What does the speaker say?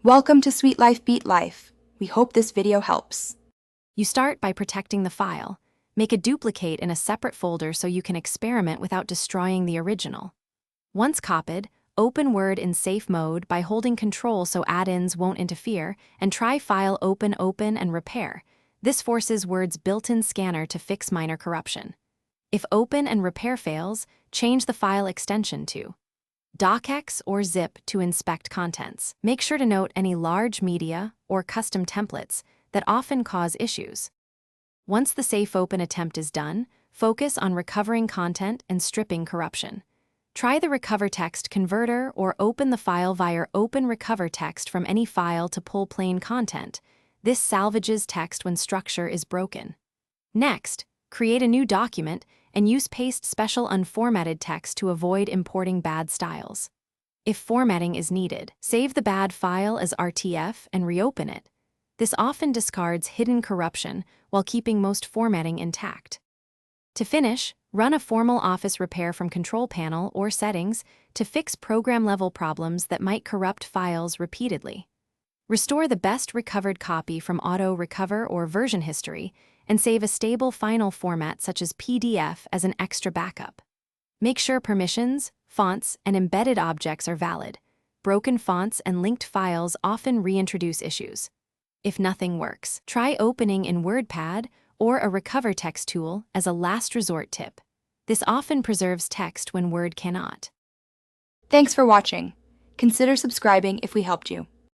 Welcome to Sweet Life Beat Life. We hope this video helps. You start by protecting the file. Make a duplicate in a separate folder so you can experiment without destroying the original. Once copied, open Word in safe mode by holding Control so add-ins won't interfere, and try File Open, and Repair. This forces Word's built-in scanner to fix minor corruption. If Open and Repair fails, change the file extension to docx or zip to inspect contents. Make sure to note any large media or custom templates that often cause issues. Once the safe open attempt is done, focus on recovering content and stripping corruption. Try the Recover Text Converter or open the file via Open Recover Text from any file to pull plain content. This salvages text when structure is broken. Next, create a new document and use Paste Special Unformatted Text to avoid importing bad styles. If formatting is needed, save the bad file as RTF and reopen it. This often discards hidden corruption while keeping most formatting intact. To finish, run a formal Office repair from Control Panel or Settings to fix program-level problems that might corrupt files repeatedly. Restore the best recovered copy from Auto Recover or Version History, and save a stable final format such as PDF as an extra backup. Make sure permissions, fonts, and embedded objects are valid. Broken fonts and linked files often reintroduce issues. If nothing works, try opening in WordPad or a Recover Text tool as a last resort tip. This often preserves text when Word cannot. Thanks for watching. Consider subscribing if we helped you.